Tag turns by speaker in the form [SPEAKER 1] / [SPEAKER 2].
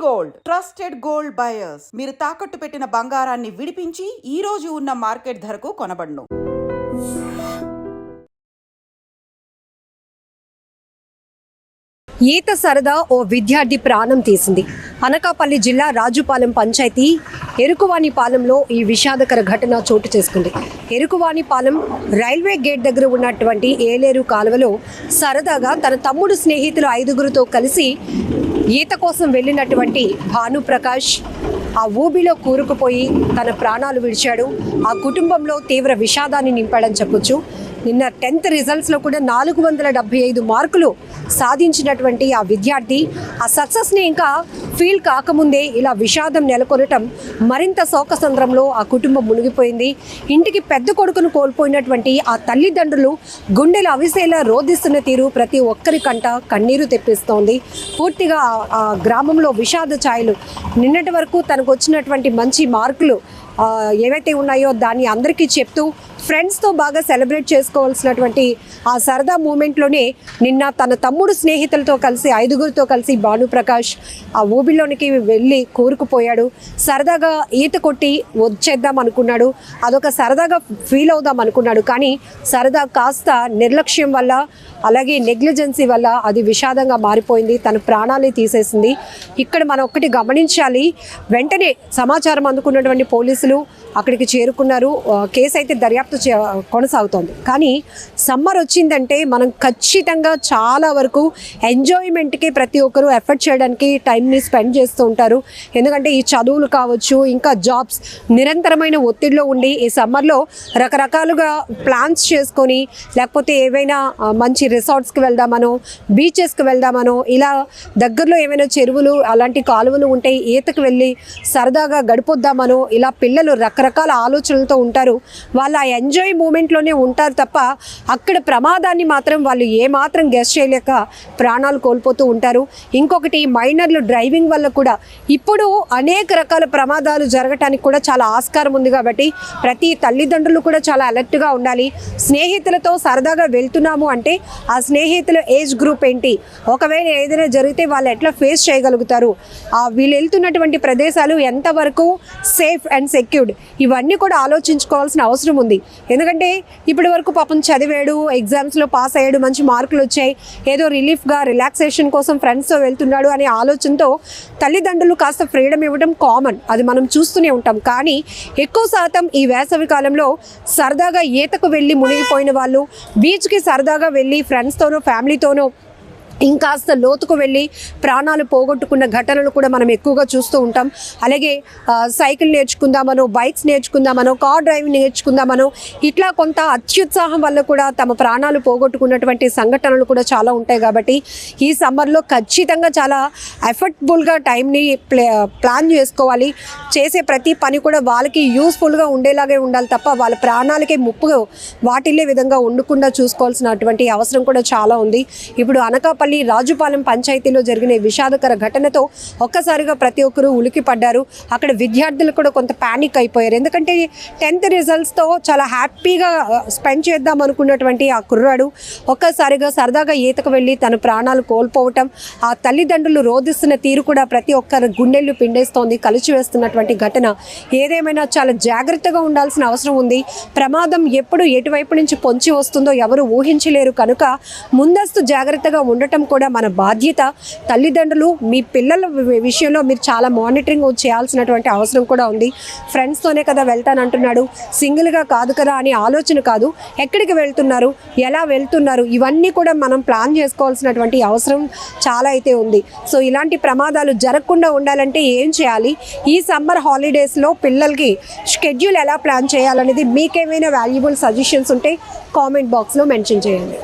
[SPEAKER 1] Gold trusted gold buyers మీరు తాకట్టు పెట్టిన బంగారాన్ని విడిపించి ఈ రోజు ఉన్న మార్కెట్ ధరకు కొనబడును.
[SPEAKER 2] ఈత సరదా ఓ విద్యార్థి ప్రాణం తీసింది. అనకాపల్లి జిల్లా రాజుపాలెం పంచాయతీ ఎరుకువానిపాలెంలో ఈ విషాదకర ఘటన చోటు చేసుకుంది. ఎరుకువానిపాలెం రైల్వే గేట్ దగ్గర ఉన్నటువంటి ఏలేరు కాలువలో సరదాగా తన తమ్ముడు స్నేహితులు 5గురితో కలిసి ఈత కోసం వెళ్ళినటువంటి భానుప్రకాష్ ఆ ఊబిలో కూరుకుపోయి తన ప్రాణాలు విడిచాడు. ఆ కుటుంబంలో తీవ్ర విషాదాన్ని నింపాడని చెప్పొచ్చు. నిన్న 10th రిజల్ట్స్లో కూడా 475 మార్కులు సాధించినటువంటి ఆ విద్యార్థి ఆ సక్సెస్ని ఇంకా ఫీల్ కాకముందే ఇలా విషాదం నెలకొనటం మరింత శోకసంద్రంలో ఆ కుటుంబం మునిగిపోయింది. ఇంటికి పెద్ద కొడుకును కోల్పోయినటువంటి ఆ తల్లిదండ్రులు గుండెలు అవిసేలా రోధిస్తున్న తీరు ప్రతి ఒక్కరి కంట కన్నీరు తెప్పిస్తోంది. పూర్తిగా ఆ గ్రామంలో విషాద ఛాయలు. నిన్నటి వరకు తనకు వచ్చినటువంటి మంచి మార్కులు ఏవైతే ఉన్నాయో దాన్ని అందరికీ చెప్తూ ఫ్రెండ్స్తో బాగా సెలబ్రేట్ చేసుకోవాల్సినటువంటి ఆ సరదా మూమెంట్లోనే నిన్న తన తమ్ముడు స్నేహితులతో కలిసి 5గురితో కలిసి భానుప్రకాష్ ఆ ఊబిలోనికి వెళ్ళి కూరుకుపోయాడు. సరదాగా ఈత కొట్టి వచ్చేద్దాం అనుకున్నాడు, అదొక సరదాగా ఫీల్ అవుదాం అనుకున్నాడు. కానీ సరదా కాస్త నిర్లక్ష్యం వల్ల అలాగే నెగ్లిజెన్సీ వల్ల అది విషాదంగా మారిపోయింది, తన ప్రాణాలే తీసేసింది. ఇక్కడ మనం ఒక్కటి గమనించాలి, వెంటనే సమాచారం అందుకున్నటువంటి పోలీసులు అక్కడికి చేరుకున్నారు. కేసు అయితే దర్యాప్తు కొనసాగుతోంది. కానీ సమ్మర్ వచ్చిందంటే మనం ఖచ్చితంగా చాలా వరకు ఎంజాయ్మెంట్కి ప్రతి ఒక్కరూ ఎఫర్ట్ చేయడానికి టైంని స్పెండ్ చేస్తూ ఉంటారు. ఎందుకంటే ఈ చదువులు కావచ్చు, ఇంకా జాబ్స్ నిరంతరమైన ఒత్తిడిలో ఉండి ఈ సమ్మర్లో రకరకాలుగా ప్లాన్స్ చేసుకొని లేకపోతే ఏవైనా మంచి రిసార్ట్స్కి వెళ్దామనో బీచెస్కి వెళ్దామనో ఇలా దగ్గరలో ఏమైనా చెరువులు అలాంటి కాలువలు ఉంటే ఈతకు వెళ్ళి సరదాగా గడిపొద్దామనో ఇలా పిల్లలు రకరకాల ఆలోచనలతో ఉంటారు. వాళ్ళ ఎంజాయ్ మూమెంట్లోనే ఉంటారు తప్ప అక్కడ ప్రమాదాన్ని మాత్రం వాళ్ళు ఏమాత్రం గెస్ చేయలేక ప్రాణాలు కోల్పోతూ ఉంటారు. ఇంకొకటి మైనర్లు డ్రైవింగ్ వల్ల కూడా ఇప్పుడు అనేక రకాల ప్రమాదాలు జరగటానికి కూడా చాలా ఆస్కారం ఉంది. కాబట్టి ప్రతి తల్లిదండ్రులు కూడా చాలా అలర్ట్గా ఉండాలి. స్నేహితులతో సరదాగా వెళ్తున్నాము అంటే ఆ స్నేహితుల ఏజ్ గ్రూప్ ఏంటి, ఒకవేళ ఏదైనా జరిగితే వాళ్ళు ఎట్లా ఫేస్ చేయగలుగుతారు, వీళ్ళు వెళ్తున్నటువంటి ప్రదేశాలు ఎంతవరకు సేఫ్ అండ్ సెక్యూర్డ్, ఇవన్నీ కూడా ఆలోచించుకోవాల్సిన అవసరం ఉంది. ఎందుకంటే ఇప్పటి వరకు పాపం చదివాడు, ఎగ్జామ్స్లో పాస్ అయ్యాడు, మంచి మార్కులు వచ్చాయి, ఏదో రిలీఫ్గా రిలాక్సేషన్ కోసం ఫ్రెండ్స్తో వెళ్తున్నాడు అనే ఆలోచనతో తల్లిదండ్రులు కాస్త ఫ్రీడమ్ ఇవ్వడం కామన్, అది మనం చూస్తూనే ఉంటాం. కానీ ఎక్కువ శాతం ఈ వేసవి కాలంలో సరదాగా ఈతకు వెళ్ళి మునిగిపోయిన వాళ్ళు, బీచ్కి సరదాగా వెళ్ళి ఫ్రెండ్స్తోనో ఫ్యామిలీతోనో ఇంకాస్త లోతుకు వెళ్ళి ప్రాణాలు పోగొట్టుకున్న ఘటనలు కూడా మనం ఎక్కువగా చూస్తూ ఉంటాం. అలాగే సైకిల్ నేర్చుకుందామనో, బైక్స్ నేర్చుకుందామనో, కార్ డ్రైవింగ్ నేర్చుకుందామనో ఇట్లా కొంత అత్యుత్సాహం వల్ల కూడా తమ ప్రాణాలు పోగొట్టుకున్నటువంటి సంఘటనలు కూడా చాలా ఉంటాయి. కాబట్టి ఈ సమ్మర్లో ఖచ్చితంగా చాలా ఎఫర్ట్ఫుల్గా టైంని ప్లాన్ చేసుకోవాలి. చేసే ప్రతి పని కూడా వాళ్ళకి యూస్ఫుల్గా ఉండేలాగే ఉండాలి తప్ప వాళ్ళ ప్రాణాలకే ముప్పు వాటిల్లే విధంగా ఉండకుండా చూసుకోవాల్సినటువంటి అవసరం కూడా చాలా ఉంది. ఇప్పుడు అనకాపల్లి రాజుపాలెం పంచాయతీలో జరిగిన విషాదకర ఘటనతో ఒక్కసారిగా ప్రతి ఒక్కరూ ఉలికి పడ్డారు. అక్కడ విద్యార్థులు కూడా కొంత ప్యానిక్ అయిపోయారు. ఎందుకంటే 10th రిజల్ట్స్తో చాలా హ్యాపీగా స్పెండ్ చేద్దాం అనుకున్నటువంటి ఆ కుర్రాడు ఒక్కసారిగా సరదాగా ఈతకు వెళ్ళి తన ప్రాణాలు కోల్పోవటం, ఆ తల్లిదండ్రులు రోధిస్తున్న తీరు కూడా ప్రతి ఒక్కరి గుండెళ్ళు పిండేస్తోంది, కలిచివేస్తున్నటువంటి ఘటన. ఏదేమైనా చాలా జాగ్రత్తగా ఉండాల్సిన అవసరం ఉంది. ప్రమాదం ఎప్పుడు ఎటువైపు నుంచి పొంచి వస్తుందో ఎవరు ఊహించలేరు కనుక ముందస్తు జాగ్రత్తగా ఉండటం కూడా మన బాధ్యత. తల్లిదండ్రులు మీ పిల్లల విషయంలో మీరు చాలా మానిటరింగ్ చేయాల్సినటువంటి అవసరం కూడా ఉంది. ఫ్రెండ్స్తోనే కదా వెళ్తానంటున్నాడు, సింగిల్గా కాదు కదా అని ఆలోచన కాదు. ఎక్కడికి వెళ్తున్నారు, ఎలా వెళ్తున్నారు, ఇవన్నీ కూడా మనం ప్లాన్ చేసుకోవాల్సినటువంటి అవసరం చాలా అయితే ఉంది. సో ఇలాంటి ప్రమాదాలు జరగకుండా ఉండాలంటే ఏం చేయాలి, ఈ సమ్మర్ హాలిడేస్లో పిల్లలకి షెడ్యూల్ ఎలా ప్లాన్ చేయాలనేది మీకేమైనా వాల్యుబుల్ సజెషన్స్ ఉంటే కామెంట్ బాక్స్లో మెన్షన్ చేయండి.